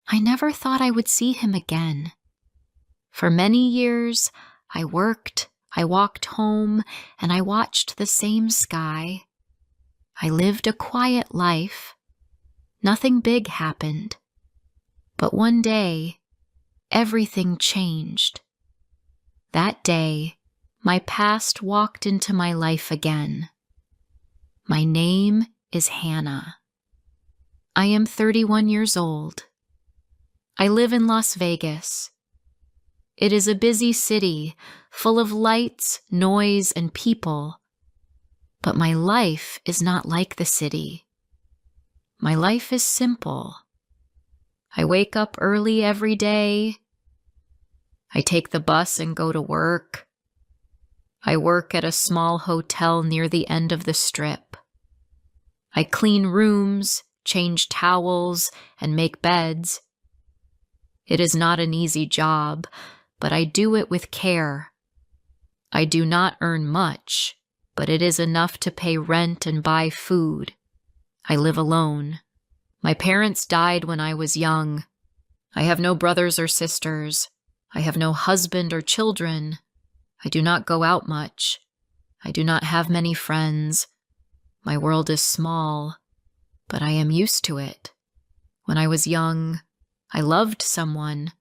I never thought I would see him again. For many years, I worked, I walked home, and I watched the same sky. I lived a quiet life. Nothing big happened. But one day, everything changed. That day, my past walked into my life again. My name is Hannah. I am 31 years old. I live in Las Vegas. It is a busy city, full of lights, noise, and people. But my life is not like the city. My life is simple. I wake up early every day. I take the bus and go to work. I work at a small hotel near the end of the strip. I clean rooms, change towels, and make beds. It is not an easy job, but I do it with care. I do not earn much, but it is enough to pay rent and buy food. I live alone. My parents died when I was young. I have no brothers or sisters. I have no husband or children. I do not go out much. I do not have many friends. My world is small, but I am used to it. When I was young, I loved someone.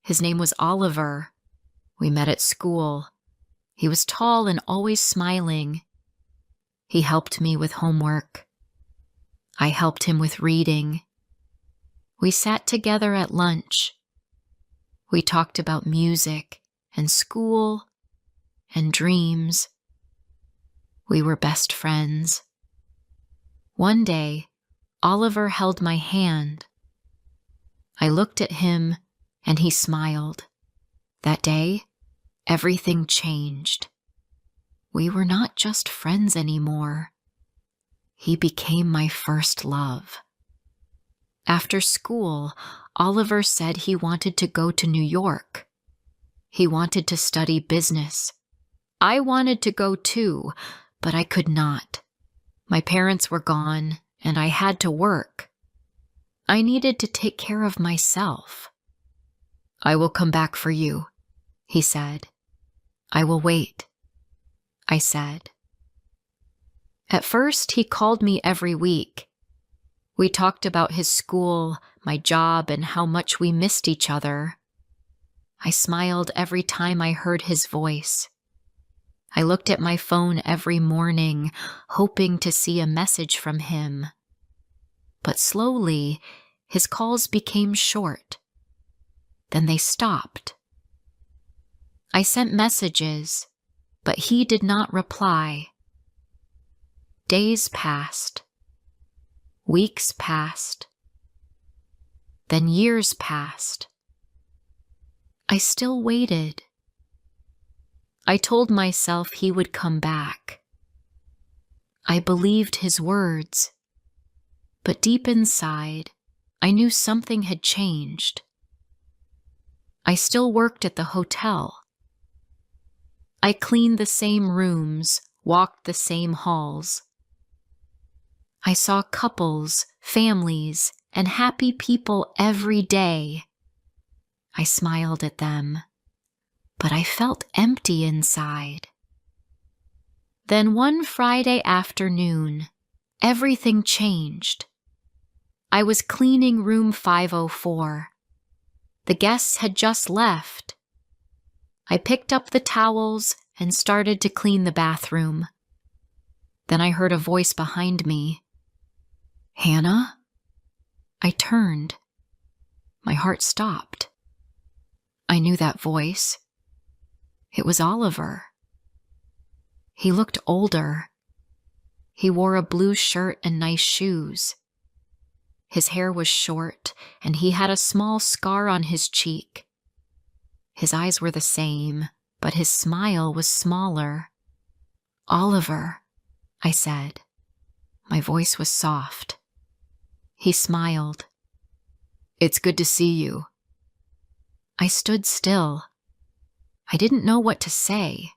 His name was Oliver. We met at school. He was tall and always smiling. He helped me with homework. I helped him with reading. We sat together at lunch. We talked about music and school and dreams. We were best friends. One day, Oliver held my hand. I looked at him and he smiled. That day, everything changed. We were not just friends anymore. He became my first love. After school, Oliver said he wanted to go to New York. He wanted to study business. I wanted to go too, but I could not. My parents were gone, and I had to work. I needed to take care of myself. I will come back for you, he said. I will wait, I said. At first, he called me every week. We talked about his school, my job, and how much we missed each other. I smiled every time I heard his voice. I looked at my phone every morning, hoping to see a message from him. But slowly, his calls became short. Then they stopped. I sent messages, but he did not reply. Days passed. Weeks passed. Then years passed. I still waited. I told myself he would come back. I believed his words. But deep inside, I knew something had changed. I still worked at the hotel. I cleaned the same rooms, walked the same halls. I saw couples, families, and happy people every day. I smiled at them, but I felt empty inside. Then one Friday afternoon, everything changed. I was cleaning room 504. The guests had just left. I picked up the towels and started to clean the bathroom. Then I heard a voice behind me. Hannah? I turned. My heart stopped. I knew that voice. It was Oliver. He looked older. He wore a blue shirt and nice shoes. His hair was short, and he had a small scar on his cheek. His eyes were the same, but his smile was smaller. Oliver, I said. My voice was soft. He smiled. It's good to see you. I stood still. I didn't know what to say.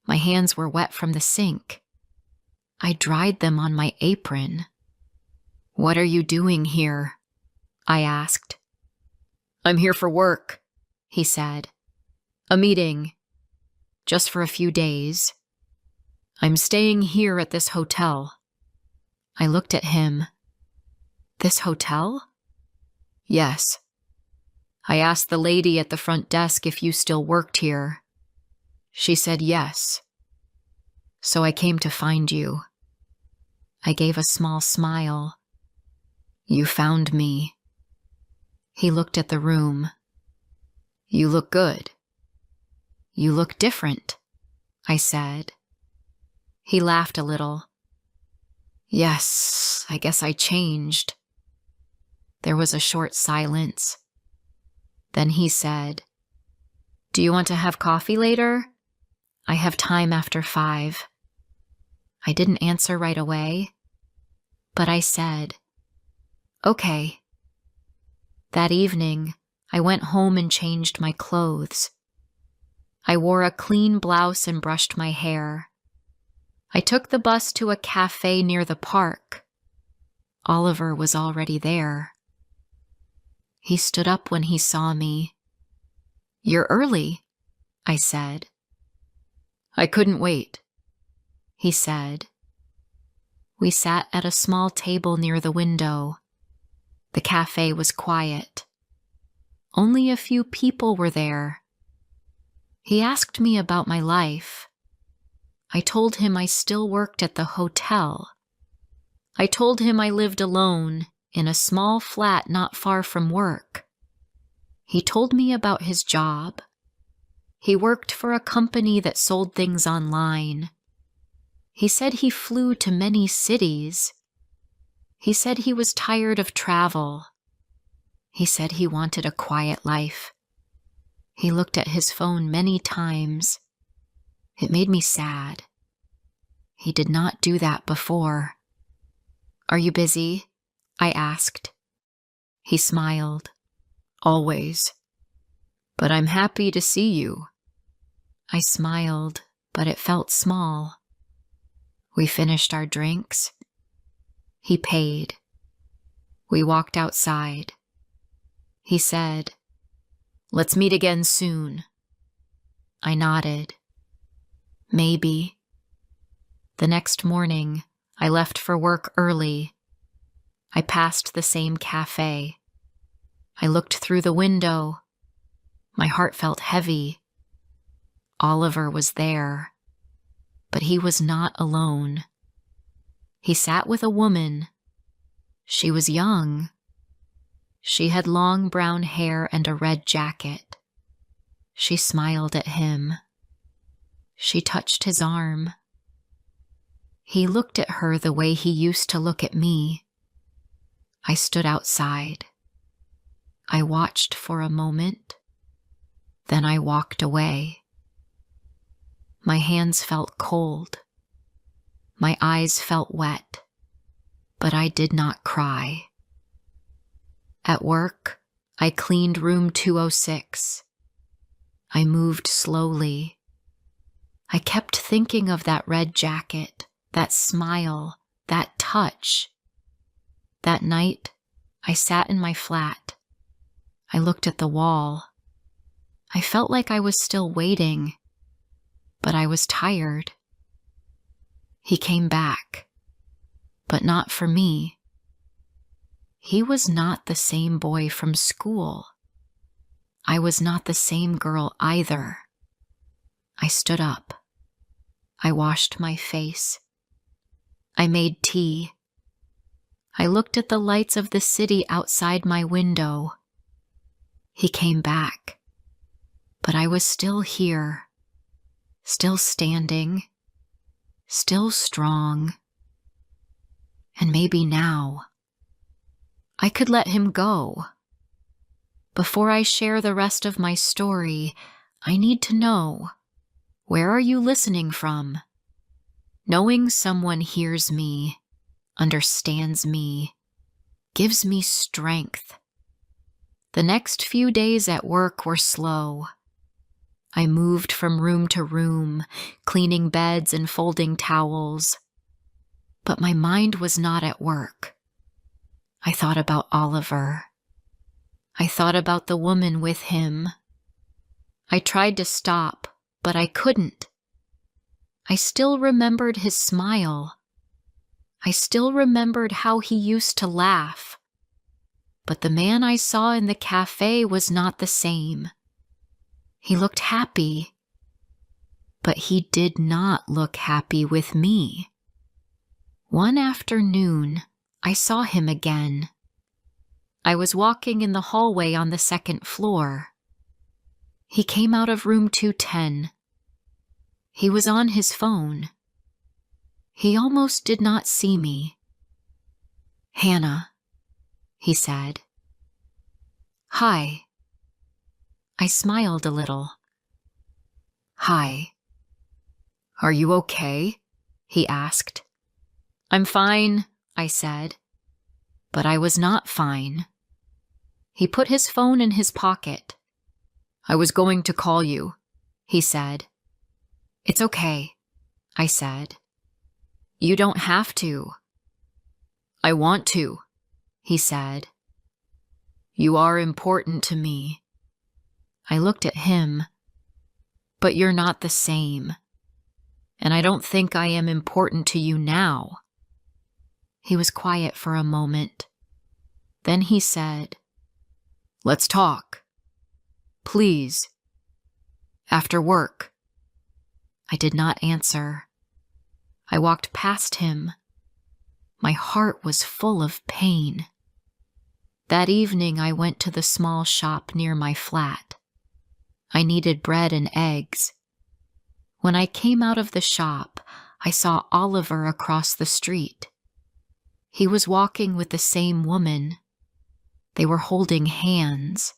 My hands were wet from the sink. I dried them on my apron. What are you doing here? I asked. I'm here for work, he said. A meeting. Just for a few days. I'm staying here at this hotel. I looked at him. This hotel? Yes. I asked the lady at the front desk if you still worked here. She said yes. So I came to find you. I gave a small smile. You found me. He looked at the room. You look good. You look different, I said. He laughed a little. Yes, I guess I changed. There was a short silence. Then he said, Do you want to have coffee later? I have time after 5. I didn't answer right away, but I said, Okay. That evening, I went home and changed my clothes. I wore a clean blouse and brushed my hair. I took the bus to a cafe near the park. Oliver was already there. He stood up when he saw me. You're early, I said. I couldn't wait, he said. We sat at a small table near the window. The cafe was quiet. Only a few people were there. He asked me about my life. I told him I still worked at the hotel. I told him I lived alone in a small flat not far from work. He told me about his job. He worked for a company that sold things online. He said he flew to many cities. He said he was tired of travel. He said he wanted a quiet life. He looked at his phone many times. It made me sad. He did not do that before. Are you busy? I asked. He smiled. Always. But I'm happy to see you. I smiled, but it felt small. We finished our drinks. He paid. We walked outside. He said, Let's meet again soon. I nodded. Maybe. The next morning, I left for work early. I passed the same cafe. I looked through the window. My heart felt heavy. Oliver was there, but he was not alone. He sat with a woman. She was young. She had long brown hair and a red jacket. She smiled at him. She touched his arm. He looked at her the way he used to look at me. I stood outside. I watched for a moment. Then I walked away. My hands felt cold. My eyes felt wet, but I did not cry. At work, I cleaned room 206. I moved slowly. I kept thinking of that red jacket, that smile, that touch. That night, I sat in my flat. I looked at the wall. I felt like I was still waiting, but I was tired. He came back, but not for me. He was not the same boy from school. I was not the same girl either. I stood up. I washed my face. I made tea. I looked at the lights of the city outside my window. He came back, but I was still here, still standing, still strong. And maybe now, I could let him go. Before I share the rest of my story, I need to know, where are you listening from? Knowing someone hears me, understands me, gives me strength. The next few days at work were slow. I moved from room to room, cleaning beds and folding towels. But my mind was not at work. I thought about Oliver. I thought about the woman with him. I tried to stop, but I couldn't. I still remembered his smile. I still remembered how he used to laugh. But the man I saw in the cafe was not the same. He looked happy, but he did not look happy with me. One afternoon, I saw him again. I was walking in the hallway on the second floor. He came out of room 210. He was on his phone. He almost did not see me. "Hannah," he said. "Hi." I smiled a little. "Hi. Are you okay?" he asked. "I'm fine," I said. But I was not fine. He put his phone in his pocket. "I was going to call you," he said. "It's okay," I said. "You don't have to." "I want to," he said. "You are important to me." I looked at him. "But you're not the same. And I don't think I am important to you now." He was quiet for a moment. Then he said, "Let's talk. Please. After work." I did not answer. I walked past him. My heart was full of pain. That evening I went to the small shop near my flat. I needed bread and eggs. When I came out of the shop, I saw Oliver across the street. He was walking with the same woman. They were holding hands.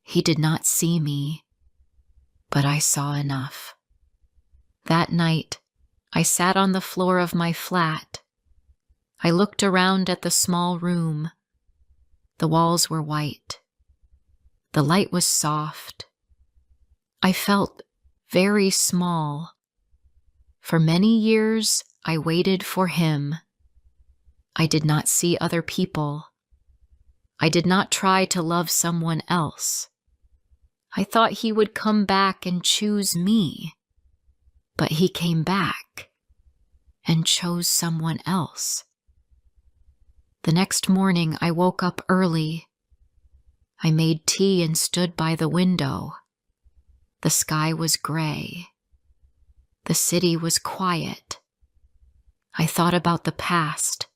He did not see me, but I saw enough. That night, I sat on the floor of my flat. I looked around at the small room. The walls were white. The light was soft. I felt very small. For many years, I waited for him. I did not see other people. I did not try to love someone else. I thought he would come back and choose me. But he came back and chose someone else. The next morning, I woke up early. I made tea and stood by the window. The sky was gray. The city was quiet. I thought about the past.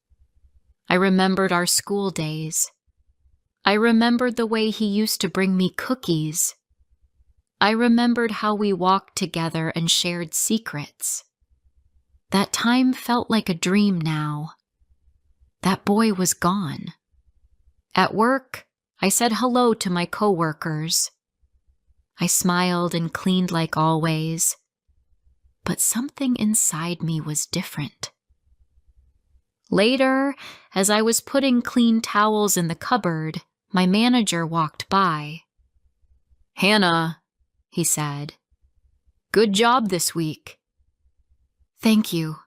I remembered our school days. I remembered the way he used to bring me cookies. I remembered how we walked together and shared secrets. That time felt like a dream now. That boy was gone. At work, I said hello to my coworkers. I smiled and cleaned like always. But something inside me was different. Later, as I was putting clean towels in the cupboard, my manager walked by. "Hannah," he said, "good job this week." "Thank you,"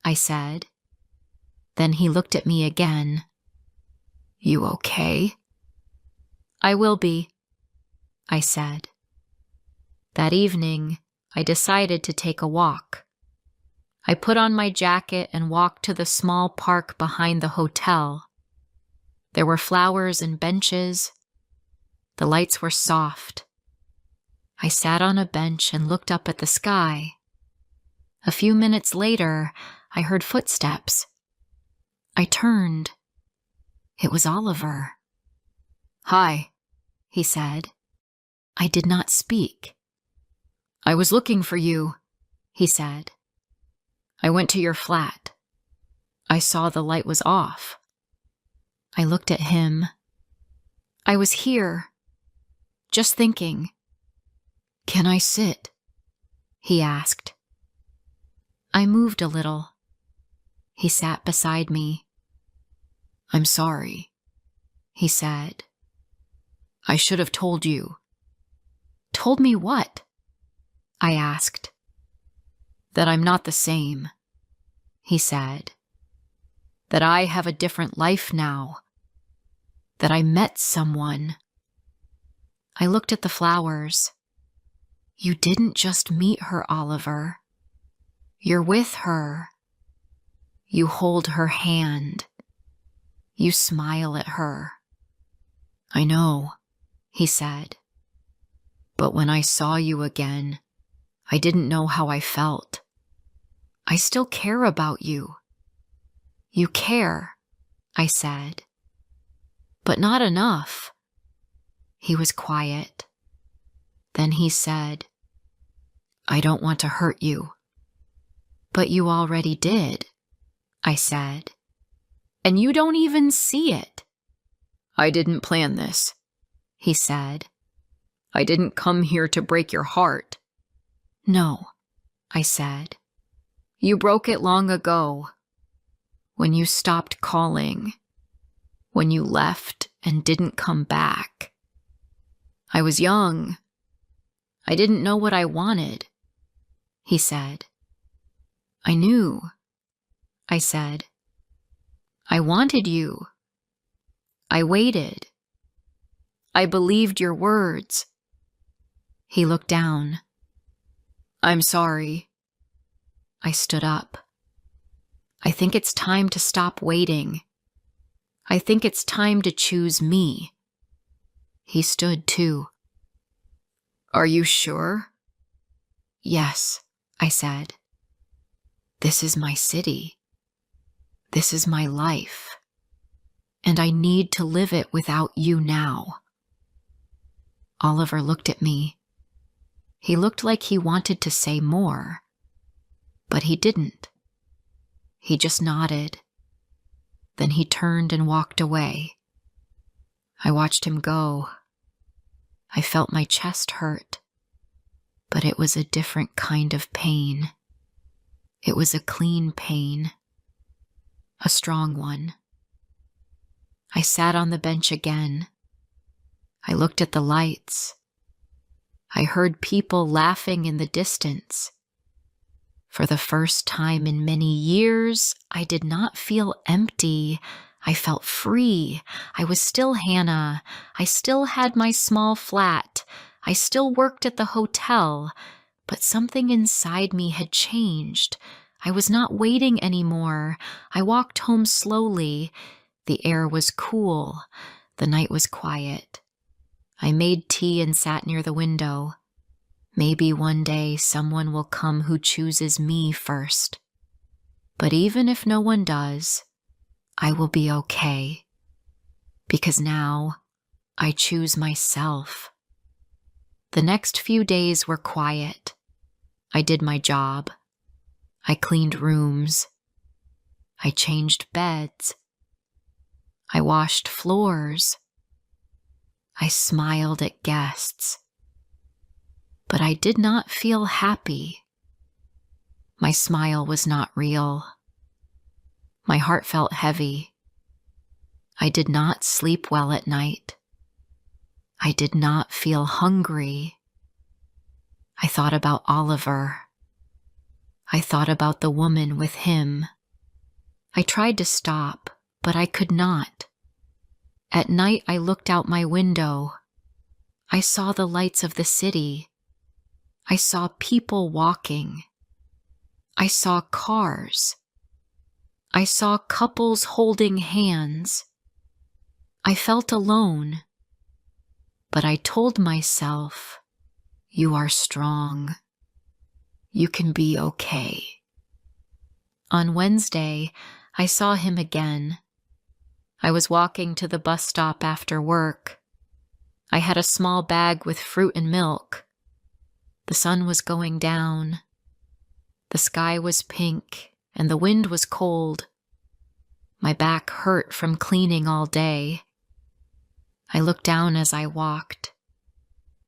I said. Then he looked at me again. "You okay?" "I will be," I said. That evening, I decided to take a walk. I put on my jacket and walked to the small park behind the hotel. There were flowers and benches. The lights were soft. I sat on a bench and looked up at the sky. A few minutes later, I heard footsteps. I turned. It was Oliver. "Hi," he said. I did not speak. "I was looking for you," he said. "I went to your flat. I saw the light was off." I looked at him. "I was here, just thinking." "Can I sit?" he asked. I moved a little. He sat beside me. "I'm sorry," he said. "I should have told you." "Told me what?" I asked. "That I'm not the same," he said. "That I have a different life now. that I met someone. I looked at the flowers. You didn't just meet her, Oliver. You're with her. You hold her hand. You smile at her. I know, he said. But when I saw you again, I didn't know how I felt. I still care about you. You care, I said. But not enough. He was quiet. Then he said, I don't want to hurt you. But you already did, I said. And you don't even see it. I didn't plan this, he said. I didn't come here to break your heart. No, I said. You broke it long ago. When you stopped calling. When you left and didn't come back. I was young. I didn't know what I wanted, he said. I knew, I said. I wanted you. I waited. I believed your words. He looked down. I'm sorry. I stood up. I think it's time to stop waiting. I think it's time to choose me. He stood too. Are you sure? Yes, I said. This is my city. This is my life. And I need to live it without you now. Oliver looked at me. He looked like he wanted to say more, but he didn't. He just nodded. Then he turned and walked away. I watched him go. I felt my chest hurt, but it was a different kind of pain. It was a clean pain, a strong one. I sat on the bench again. I looked at the lights. I heard people laughing in the distance. For the first time in many years, I did not feel empty. I felt free. I was still Hannah. I still had my small flat. I still worked at the hotel. But something inside me had changed. I was not waiting anymore. I walked home slowly. The air was cool. The night was quiet. I made tea and sat near the window. Maybe one day someone will come who chooses me first. But even if no one does, I will be okay. Because now I choose myself. The next few days were quiet. I did my job. I cleaned rooms. I changed beds. I washed floors. I smiled at guests. But I did not feel happy. My smile was not real. My heart felt heavy. I did not sleep well at night. I did not feel hungry. I thought about Oliver. I thought about the woman with him. I tried to stop, but I could not. At night, I looked out my window. I saw the lights of the city. I saw people walking. I saw cars. I saw couples holding hands. I felt alone. But I told myself, you are strong. You can be okay. On Wednesday, I saw him again. I was walking to the bus stop after work. I had a small bag with fruit and milk. The sun was going down. The sky was pink and the wind was cold. My back hurt from cleaning all day. I looked down as I walked.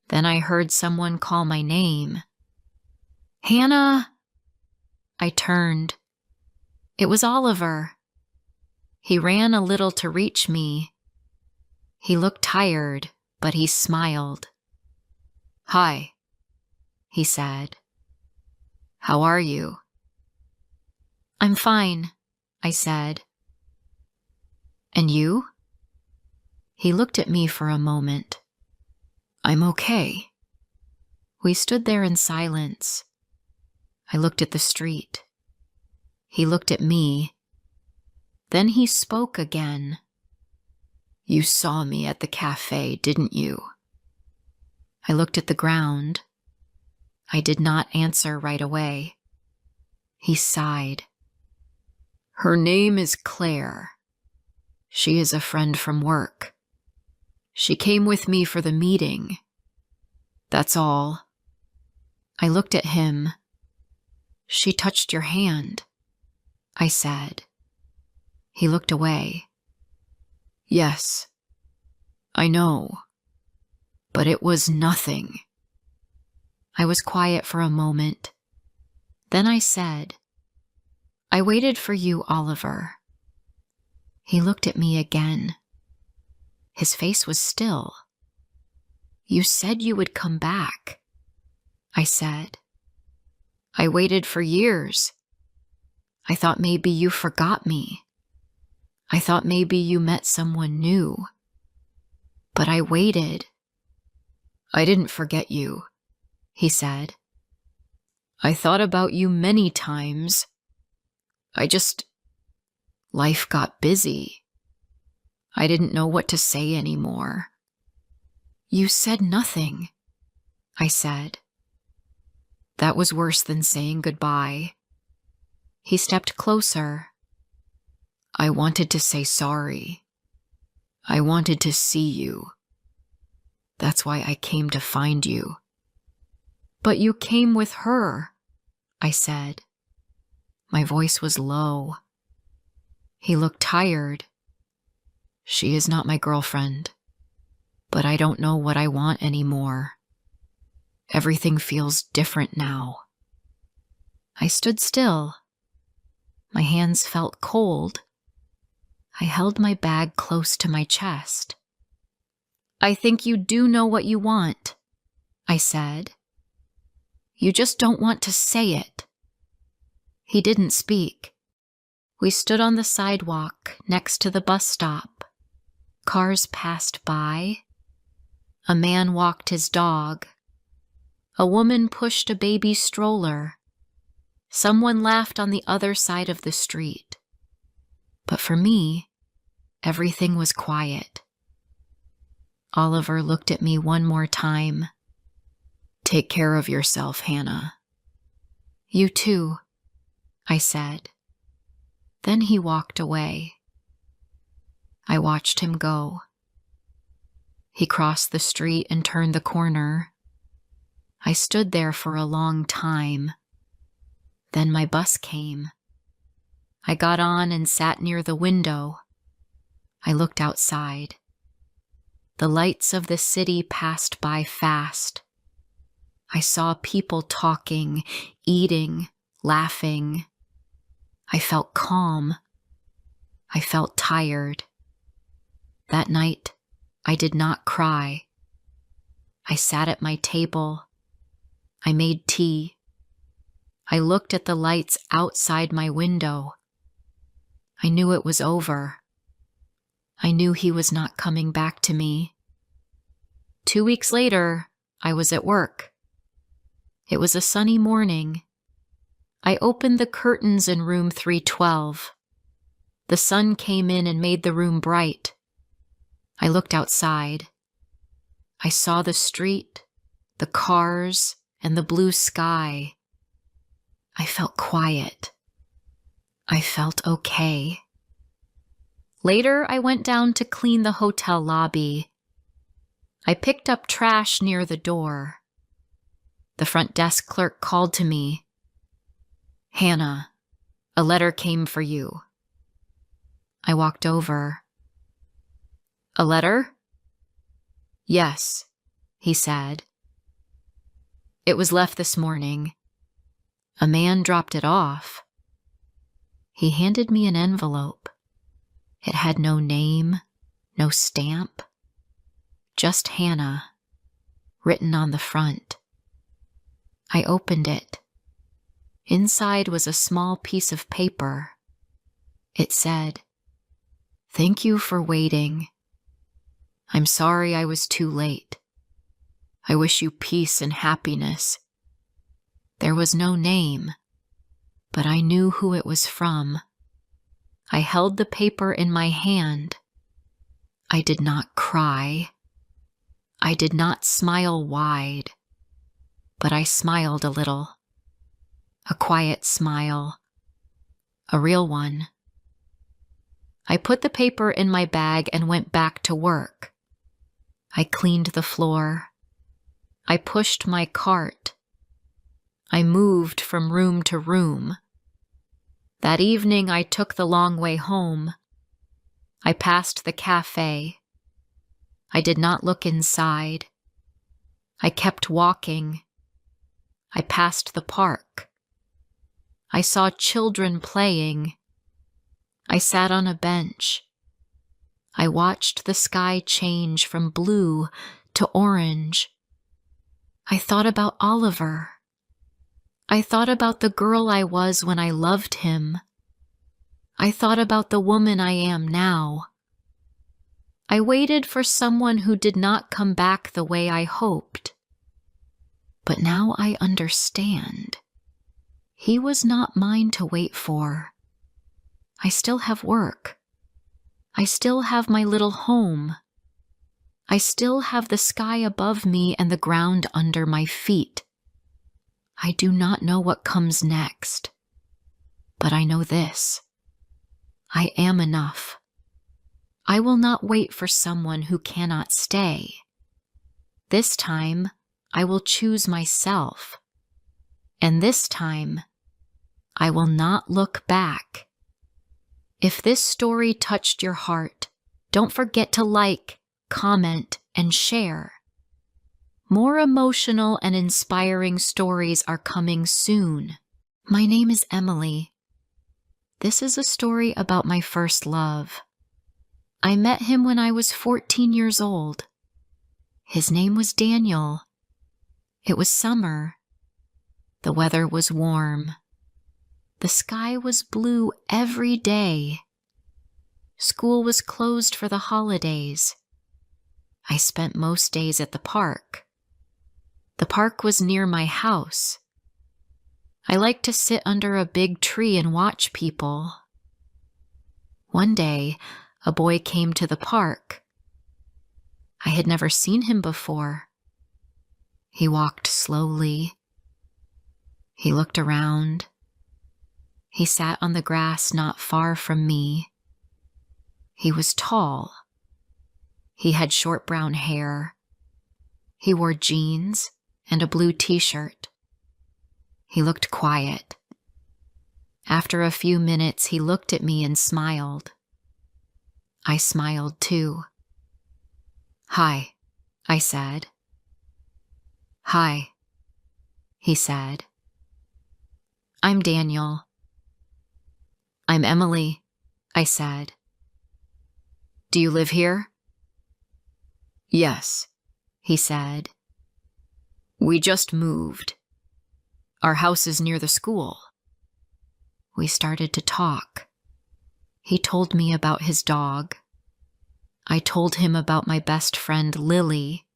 Then I heard someone call my name. Hannah! I turned. It was Oliver. He ran a little to reach me. He looked tired, but he smiled. Hi, he said. How are you? I'm fine, I said. And you? He looked at me for a moment. I'm okay. We stood there in silence. I looked at the street. He looked at me. Then he spoke again. You saw me at the cafe, didn't you? I looked at the ground. I did not answer right away. He sighed. Her name is Claire. She is a friend from work. She came with me for the meeting. That's all. I looked at him. She touched your hand, I said. He looked away. Yes, I know, but it was nothing. I was quiet for a moment. Then I said, I waited for you, Oliver. He looked at me again. His face was still. You said you would come back, I said. I waited for years. I thought maybe you forgot me. I thought maybe you met someone new. But I waited. I didn't forget you, he said. I thought about you many times. Life got busy. I didn't know what to say anymore. You said nothing, I said. That was worse than saying goodbye. He stepped closer. I wanted to say sorry. I wanted to see you. That's why I came to find you. But you came with her, I said. My voice was low. He looked tired. She is not my girlfriend, but I don't know what I want anymore. Everything feels different now. I stood still. My hands felt cold. I held my bag close to my chest. I think you do know what you want, I said. You just don't want to say it. He didn't speak. We stood on the sidewalk next to the bus stop. Cars passed by. A man walked his dog. A woman pushed a baby stroller. Someone laughed on the other side of the street. But for me, everything was quiet. Oliver looked at me one more time. Take care of yourself, Hannah. You too, I said. Then he walked away. I watched him go. He crossed the street and turned the corner. I stood there for a long time. Then my bus came. I got on and sat near the window. I looked outside. The lights of the city passed by fast. I saw people talking, eating, laughing. I felt calm. I felt tired. That night, I did not cry. I sat at my table. I made tea. I looked at the lights outside my window. I knew it was over. I knew he was not coming back to me. 2 weeks later, I was at work. It was a sunny morning. I opened the curtains in room 312. The sun came in and made the room bright. I looked outside. I saw the street, the cars, and the blue sky. I felt quiet. I felt okay. Later, I went down to clean the hotel lobby. I picked up trash near the door. The front desk clerk called to me. Hannah, a letter came for you. I walked over. A letter? Yes, he said. It was left this morning. A man dropped it off. He handed me an envelope. It had no name, no stamp, just Hannah, written on the front. I opened it. Inside was a small piece of paper. It said, "Thank you for waiting. I'm sorry I was too late. I wish you peace and happiness. There was no name, but I knew who it was from. I held the paper in my hand. I did not cry. I did not smile wide, but I smiled a little. A quiet smile. A real one. I put the paper in my bag and went back to work. I cleaned the floor. I pushed my cart. I moved from room to room. That evening I took the long way home. I passed the cafe. I did not look inside. I kept walking. I passed the park. I saw children playing. I sat on a bench. I watched the sky change from blue to orange. I thought about Oliver. I thought about the girl I was when I loved him. I thought about the woman I am now. I waited for someone who did not come back the way I hoped. But now I understand. He was not mine to wait for. I still have work. I still have my little home. I still have the sky above me and the ground under my feet. I do not know what comes next, but I know this. I am enough. I will not wait for someone who cannot stay. This time, I will choose myself. And this time, I will not look back. If this story touched your heart, don't forget to like, comment, and share. More emotional and inspiring stories are coming soon. My name is Emily. This is a story about my first love. I met him when I was 14 years old. His name was Daniel. It was summer. The weather was warm. The sky was blue every day. School was closed for the holidays. I spent most days at the park. The park was near my house. I liked to sit under a big tree and watch people. One day, a boy came to the park. I had never seen him before. He walked slowly. He looked around. He sat on the grass not far from me. He was tall. He had short brown hair. He wore jeans and a blue t-shirt. He looked quiet. After a few minutes, he looked at me and smiled. I smiled too. "Hi," I said. "Hi," he said. "I'm Daniel." "I'm Emily," I said. "Do you live here?" "Yes," he said. "We just moved. Our house is near the school." We started to talk. He told me about his dog. I told him about my best friend, Lily.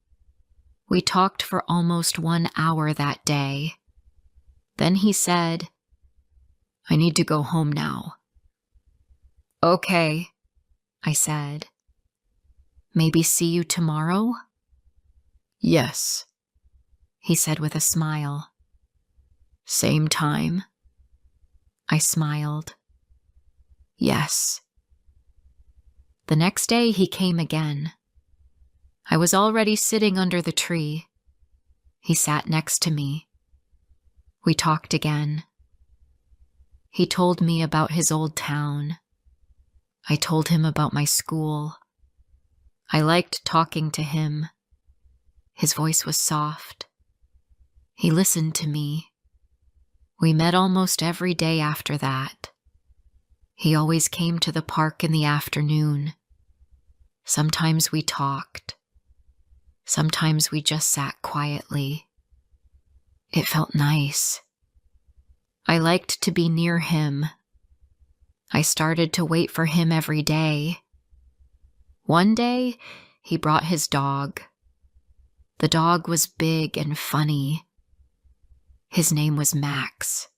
We talked for almost 1 hour that day. Then he said, "I need to go home now." "Okay," I said. "Maybe see you tomorrow?" "Yes," he said with a smile. "Same time?" I smiled. "Yes." The next day he came again. I was already sitting under the tree. He sat next to me. We talked again. He told me about his old town. I told him about my school. I liked talking to him. His voice was soft. He listened to me. We met almost every day after that. He always came to the park in the afternoon. Sometimes we talked. Sometimes we just sat quietly. It felt nice. I liked to be near him. I started to wait for him every day. One day, he brought his dog. The dog was big and funny. His name was Max.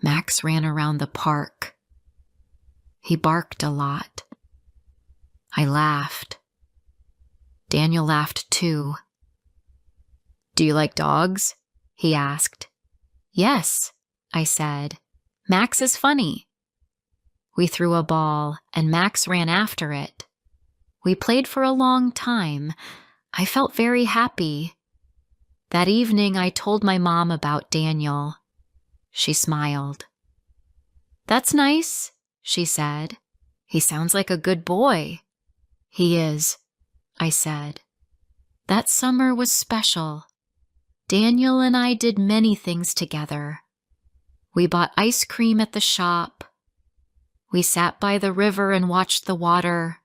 Max ran around the park. He barked a lot. I laughed. Daniel laughed too. "Do you like dogs?" he asked. "Yes," I said. "Max is funny." We threw a ball, and Max ran after it. We played for a long time. I felt very happy. That evening, I told my mom about Daniel. She smiled. "That's nice," she said. "He sounds like a good boy." "He is," I said. That summer was special. Daniel and I did many things together. We bought ice cream at the shop. We sat by the river and watched the water.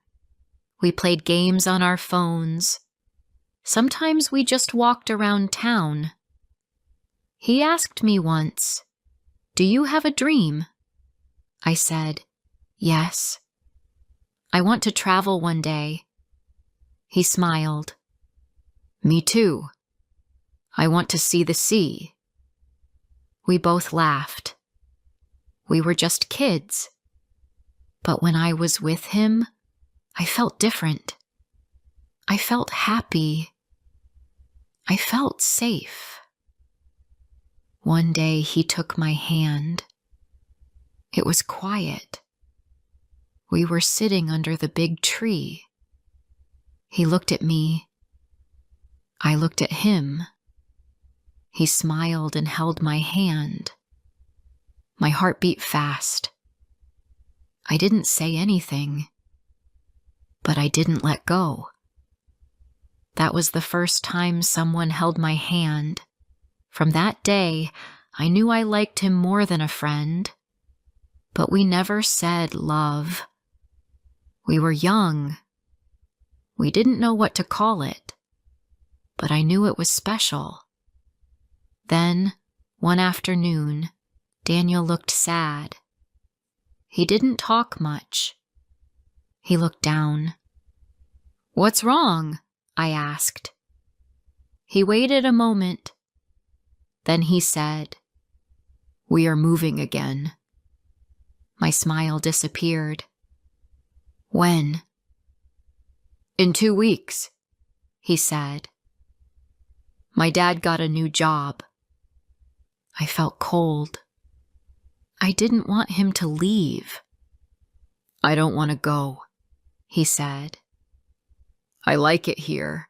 We played games on our phones. Sometimes we just walked around town. He asked me once, "Do you have a dream?" I said, "Yes. I want to travel one day." He smiled. "Me too. I want to see the sea." We both laughed. We were just kids. But when I was with him, I felt different. I felt happy. I felt safe. One day he took my hand. It was quiet. We were sitting under the big tree. He looked at me. I looked at him. He smiled and held my hand. My heart beat fast. I didn't say anything, but I didn't let go. That was the first time someone held my hand. From that day, I knew I liked him more than a friend. But we never said love. We were young. We didn't know what to call it, but I knew it was special. Then, one afternoon, Daniel looked sad. He didn't talk much. He looked down. "What's wrong?" I asked. He waited a moment. Then he said, "We are moving again." My smile disappeared. "When?" "In 2 weeks," he said. "My dad got a new job." I felt cold. I didn't want him to leave. "I don't want to go," he said. "I like it here.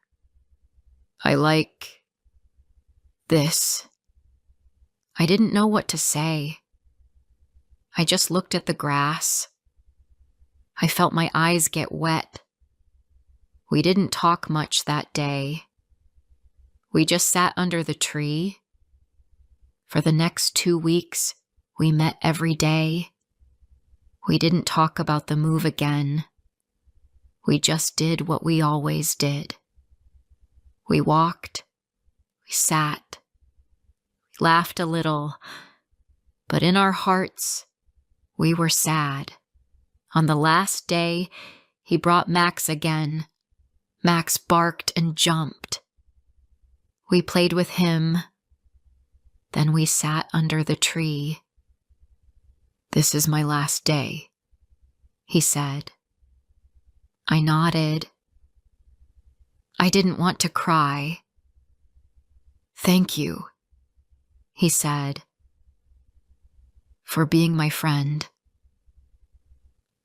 I like this." I didn't know what to say. I just looked at the grass. I felt my eyes get wet. We didn't talk much that day. We just sat under the tree. For the next 2 weeks, we met every day. We didn't talk about the move again. We just did what we always did. We walked. We sat. We laughed a little. But in our hearts, we were sad. On the last day, he brought Max again. Max barked and jumped. We played with him. Then we sat under the tree. "This is my last day," he said. I nodded. I didn't want to cry. "Thank you," he said, "for being my friend."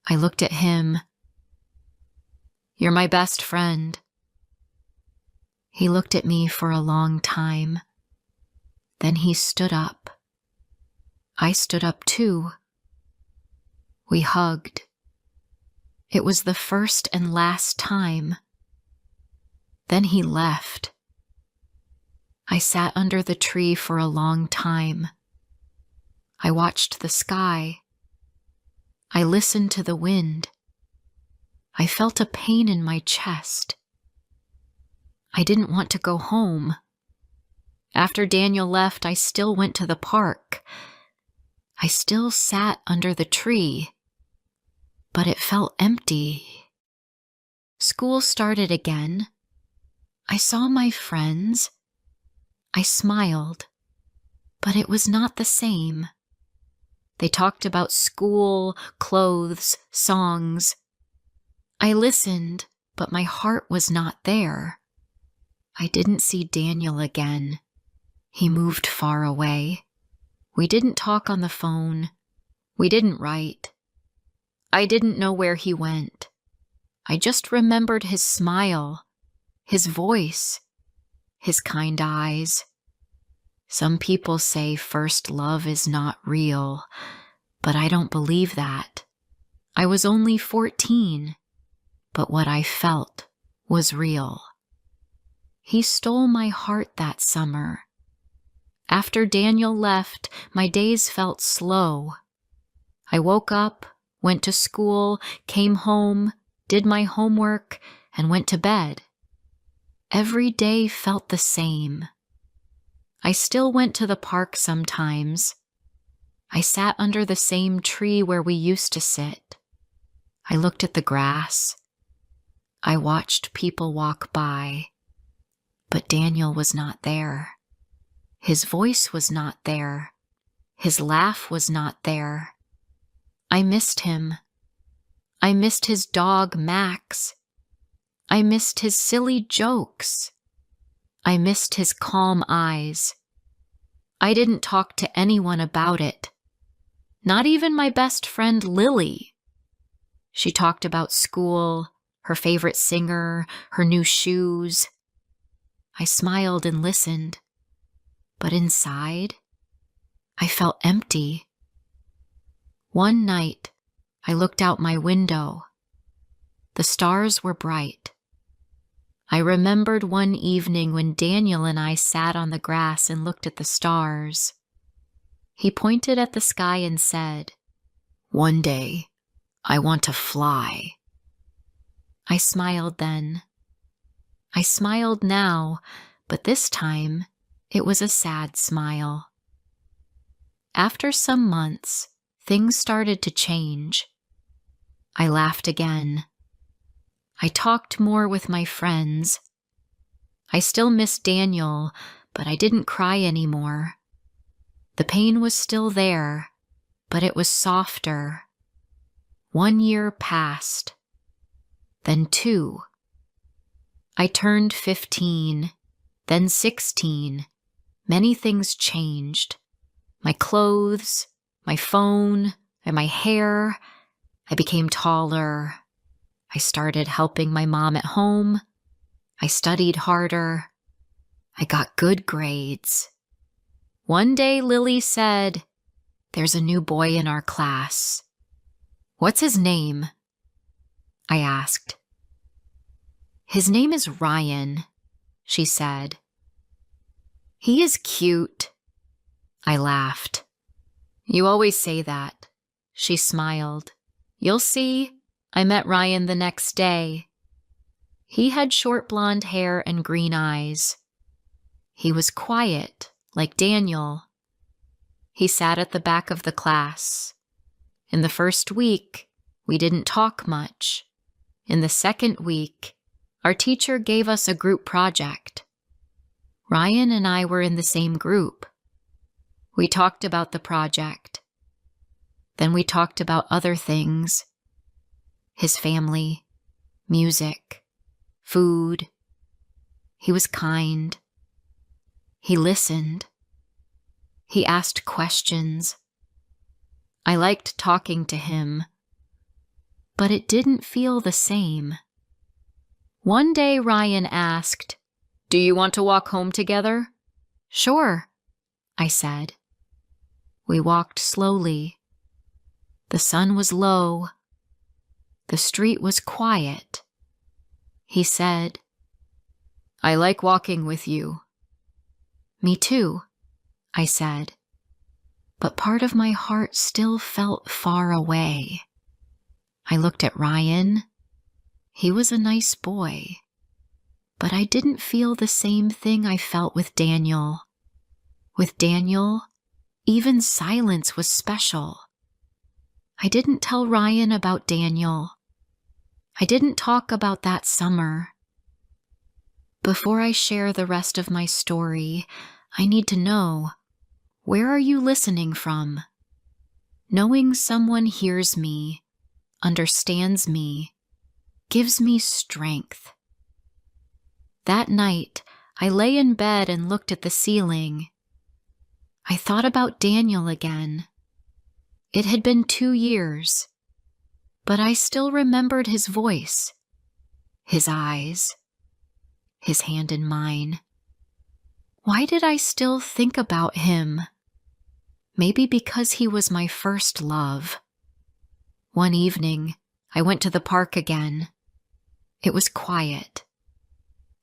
I looked at him. "You're my best friend." He looked at me for a long time. Then he stood up. I stood up too. We hugged. It was the first and last time. Then he left. I sat under the tree for a long time. I watched the sky. I listened to the wind. I felt a pain in my chest. I didn't want to go home. After Daniel left, I still went to the park. I still sat under the tree, but it felt empty. School started again. I saw my friends. I smiled, but it was not the same. They talked about school, clothes, songs. I listened, but my heart was not there. I didn't see Daniel again. He moved far away. We didn't talk on the phone. We didn't write. I didn't know where he went. I just remembered his smile, his voice, his kind eyes. Some people say first love is not real, but I don't believe that. I was only 14, but what I felt was real. He stole my heart that summer. After Daniel left, my days felt slow. I woke up, went to school, came home, did my homework, and went to bed. Every day felt the same. I still went to the park sometimes. I sat under the same tree where we used to sit. I looked at the grass. I watched people walk by. But Daniel was not there. His voice was not there. His laugh was not there. I missed him. I missed his dog, Max. I missed his silly jokes. I missed his calm eyes. I didn't talk to anyone about it. Not even my best friend, Lily. She talked about school, her favorite singer, her new shoes. I smiled and listened, but inside, I felt empty. One night, I looked out my window. The stars were bright. I remembered one evening when Daniel and I sat on the grass and looked at the stars. He pointed at the sky and said, "One day, I want to fly." I smiled then. I smiled now, but this time it was a sad smile. After some months, things started to change. I laughed again. I talked more with my friends. I still missed Daniel, but I didn't cry anymore. The pain was still there, but it was softer. 1 year passed. Then 2. I turned 15, then 16. Many things changed. My clothes, my phone, and my hair. I became taller. I started helping my mom at home. I studied harder. I got good grades. One day Lily said, "There's a new boy in our class." "What's his name?" I asked. "His name is Ryan," she said. "He is cute." I laughed. "You always say that." She smiled. "You'll see." I met Ryan the next day. He had short blonde hair and green eyes. He was quiet, like Daniel. He sat at the back of the class. In the first week, we didn't talk much. In the second week, our teacher gave us a group project. Ryan and I were in the same group. We talked about the project. Then we talked about other things. His family, music, food. He was kind. He listened. He asked questions. I liked talking to him, but it didn't feel the same. One day Ryan asked, "Do you want to walk home together?" "Sure," I said. We walked slowly. The sun was low. The street was quiet. He said, "I like walking with you." "Me too," I said. But part of my heart still felt far away. I looked at Ryan. He was a nice boy. But I didn't feel the same thing I felt with Daniel. With Daniel, even silence was special. I didn't tell Ryan about Daniel. I didn't talk about that summer. Before I share the rest of my story, I need to know, where are you listening from? Knowing someone hears me, understands me, gives me strength. That night, I lay in bed and looked at the ceiling. I thought about Daniel again. It had been 2 years, but I still remembered his voice, his eyes, his hand in mine. Why did I still think about him? Maybe because he was my first love. One evening, I went to the park again. It was quiet.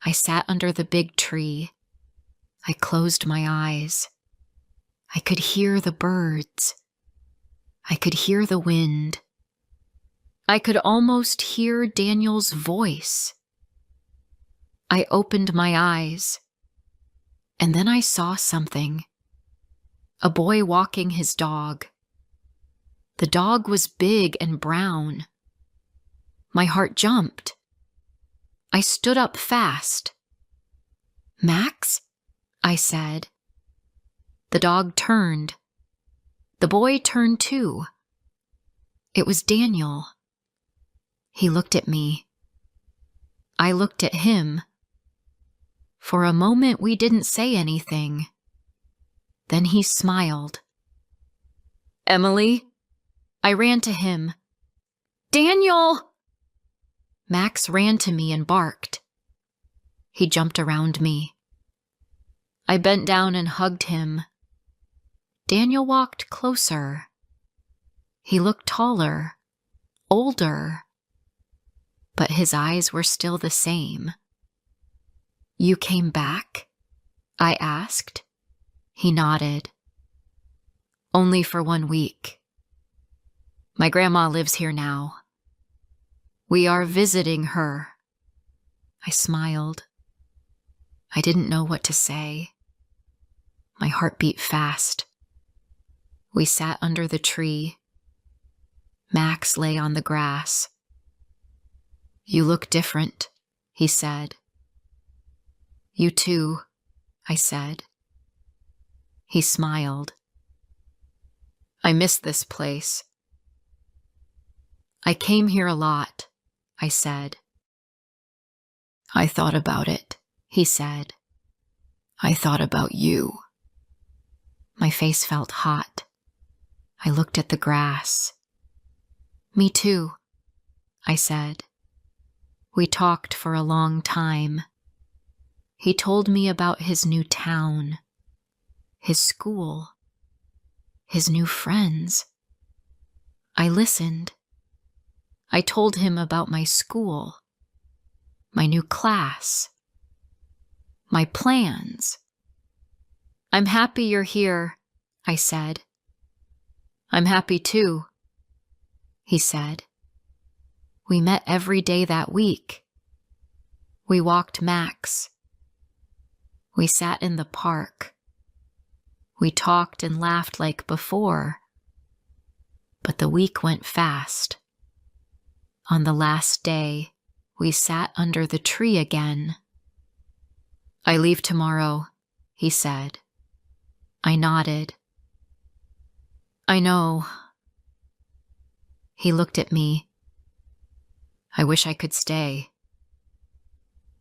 I sat under the big tree. I closed my eyes. I could hear the birds. I could hear the wind. I could almost hear Daniel's voice. I opened my eyes, and then I saw something. A boy walking his dog. The dog was big and brown. My heart jumped. I stood up fast. "Max?" I said. The dog turned. The boy turned too. It was Daniel. He looked at me. I looked at him. For a moment, we didn't say anything. Then he smiled. "Emily?" I ran to him. "Daniel!" Max ran to me and barked. He jumped around me. I bent down and hugged him. Daniel walked closer. He looked taller, older, but his eyes were still the same. "You came back?" I asked. He nodded. "Only for 1 week. My grandma lives here now. We are visiting her." I smiled. I didn't know what to say. My heart beat fast. We sat under the tree. Max lay on the grass. "You look different," he said. "You too," I said. He smiled. "I miss this place." "I came here a lot," I said. "I thought about it," he said. "I thought about you." My face felt hot. I looked at the grass. "Me too," I said. We talked for a long time. He told me about his new town, his school, his new friends. I listened. I told him about my school, my new class, my plans. "I'm happy you're here," I said. "I'm happy too," he said. We met every day that week. We walked Max. We sat in the park. We talked and laughed like before. But the week went fast. On the last day, we sat under the tree again. "I leave tomorrow," he said. I nodded. "I know." He looked at me. "I wish I could stay."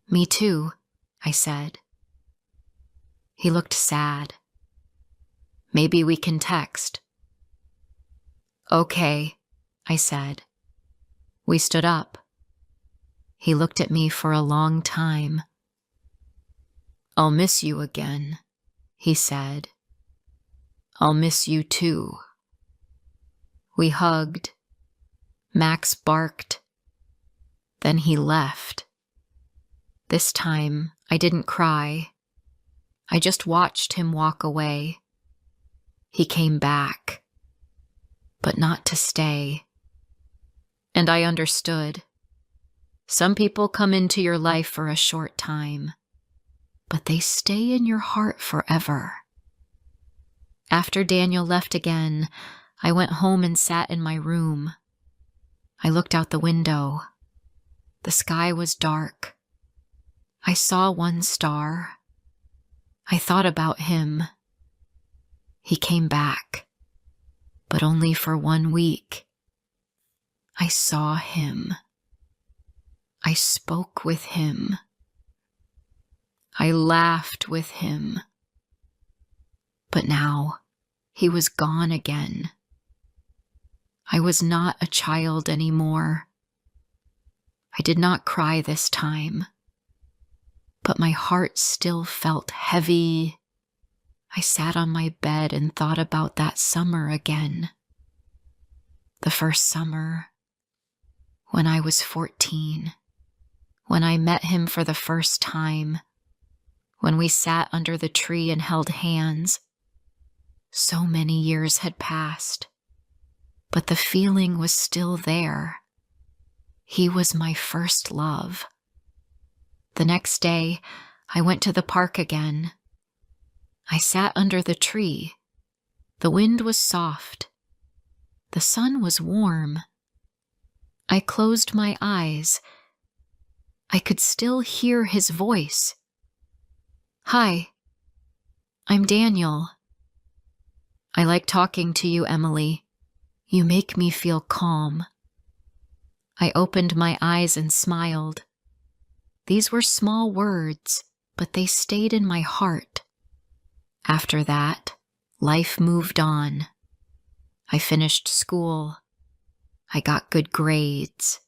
"Me too," I said. He looked sad. "Maybe we can text." "Okay," I said. We stood up. He looked at me for a long time. "I'll miss you again," he said. "I'll miss you too." We hugged. Max barked. Then he left. This time, I didn't cry. I just watched him walk away. He came back, but not to stay. And I understood. Some people come into your life for a short time, but they stay in your heart forever. After Daniel left again, I went home and sat in my room. I looked out the window. The sky was dark. I saw one star. I thought about him. He came back, but only for 1 week. I saw him. I spoke with him. I laughed with him. But now he was gone again. I was not a child anymore. I did not cry this time, but my heart still felt heavy. I sat on my bed and thought about that summer again. The first summer, when I was 14, when I met him for the first time, when we sat under the tree and held hands. So many years had passed, but the feeling was still there. He was my first love. The next day, I went to the park again. I sat under the tree. The wind was soft. The sun was warm. I closed my eyes. I could still hear his voice. "Hi, I'm Daniel. I like talking to you, Emily. You make me feel calm." I opened my eyes and smiled. These were small words, but they stayed in my heart. After that, life moved on. I finished school. I got good grades.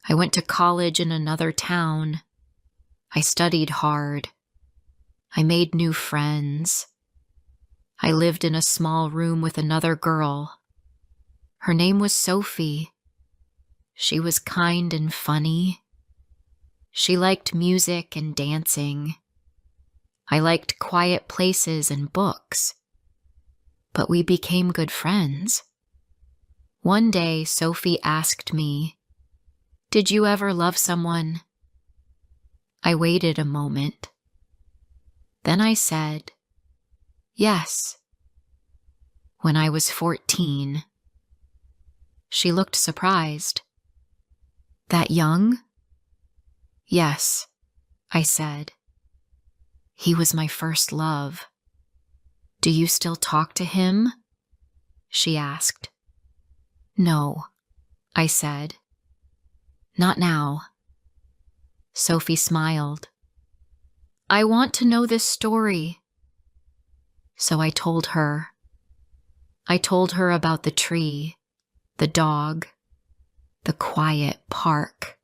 I went to college in another town. I studied hard. I made new friends. I lived in a small room with another girl. Her name was Sophie. She was kind and funny. She liked music and dancing. I liked quiet places and books. But we became good friends. One day, Sophie asked me, "Did you ever love someone?" I waited a moment. Then I said, "Yes," when I was 14. She looked surprised. "That young?" "Yes," I said. "He was my first love." "Do you still talk to him?" she asked. "No," I said. "Not now." Sophie smiled. "I want to know this story." So I told her. I told her about the tree, the dog, the quiet park.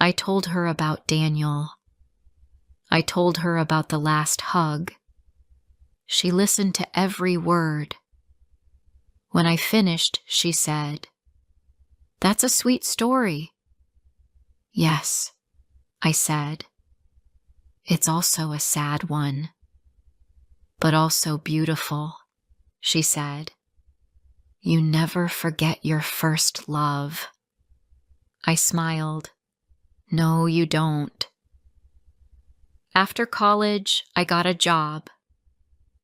I told her about Daniel. I told her about the last hug. She listened to every word. When I finished, she said, "That's a sweet story." "Yes," I said. "It's also a sad one, but also beautiful," she said. "You never forget your first love." I smiled. "No, you don't." After college, I got a job.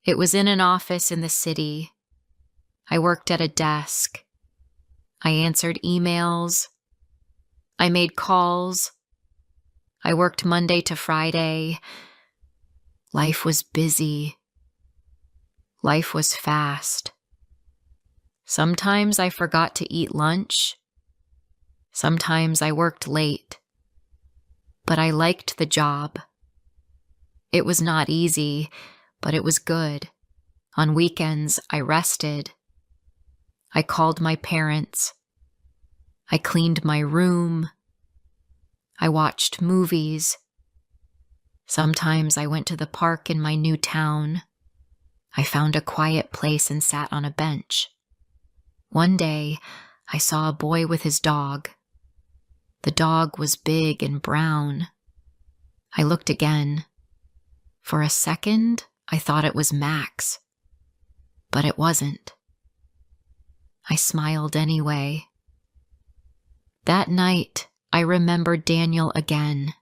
It was in an office in the city. I worked at a desk. I answered emails. I made calls. I worked Monday to Friday. Life was busy. Life was fast. Sometimes I forgot to eat lunch. Sometimes I worked late. But I liked the job. It was not easy, but it was good. On weekends, I rested. I called my parents. I cleaned my room. I watched movies. Sometimes I went to the park in my new town. I found a quiet place and sat on a bench. One day, I saw a boy with his dog. The dog was big and brown. I looked again. For a second, I thought it was Max. But it wasn't. I smiled anyway. That night, I remembered Daniel again.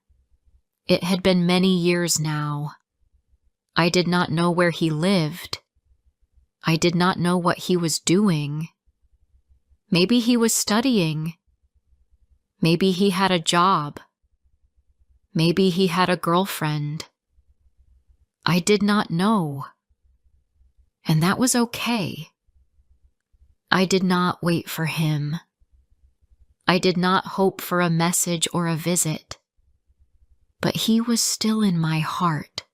It had been many years now. I did not know where he lived. I did not know what he was doing. Maybe he was studying. Maybe he had a job. Maybe he had a girlfriend. I did not know. And that was okay. I did not wait for him. I did not hope for a message or a visit. But he was still in my heart.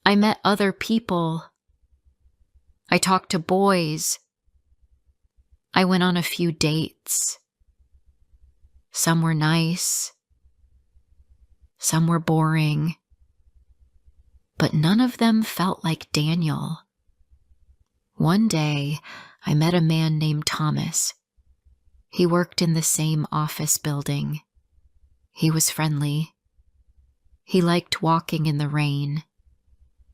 I met other people. I talked to boys. I went on a few dates. Some were nice. Some were boring. But none of them felt like Daniel. One day, I met a man named Thomas. He worked in the same office building. He was friendly. He liked walking in the rain.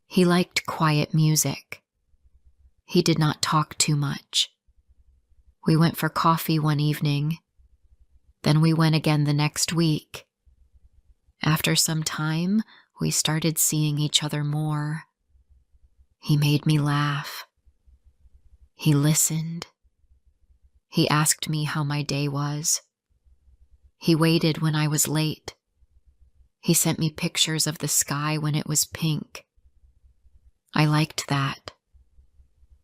He liked quiet music. He did not talk too much. We went for coffee one evening. Then we went again the next week. After some time, we started seeing each other more. He made me laugh. He listened. He asked me how my day was. He waited when I was late. He sent me pictures of the sky when it was pink. I liked that.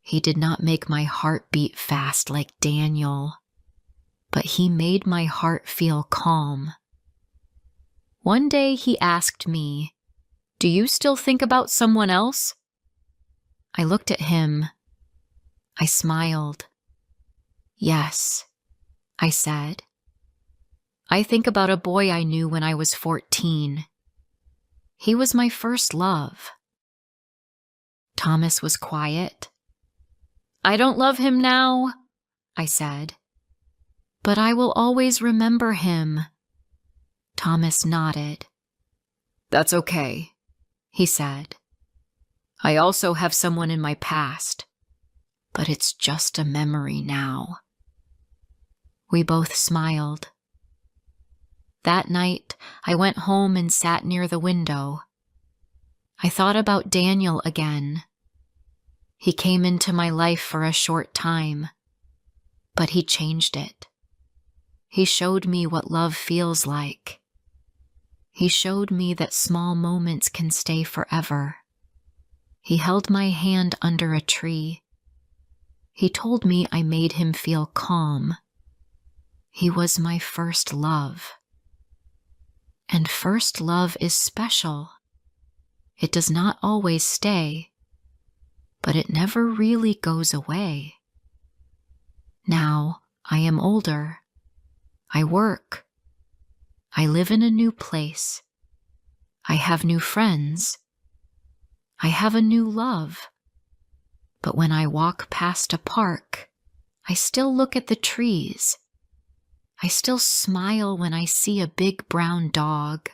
He did not make my heart beat fast like Daniel, but he made my heart feel calm. One day he asked me, "Do you still think about someone else?" I looked at him. I smiled. "Yes," I said. "I think about a boy I knew when I was 14. He was my first love." Thomas was quiet. "I don't love him now," I said. "But I will always remember him." Thomas nodded. "That's okay," he said. "I also have someone in my past, but it's just a memory now." We both smiled. That night, I went home and sat near the window. I thought about Daniel again. He came into my life for a short time, but he changed it. He showed me what love feels like. He showed me that small moments can stay forever. He held my hand under a tree. He told me I made him feel calm. He was my first love. And first love is special. It does not always stay, but it never really goes away. Now I am older. I work. I live in a new place. I have new friends. I have a new love. But when I walk past a park, I still look at the trees. I still smile when I see a big brown dog.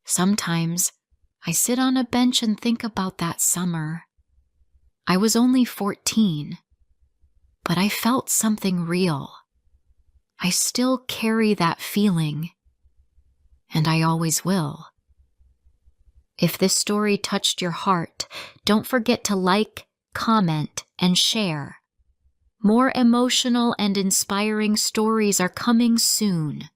Sometimes I sit on a bench and think about that summer. I was only 14, but I felt something real. I still carry that feeling, and I always will. If this story touched your heart, don't forget to like, comment, and share. More emotional and inspiring stories are coming soon.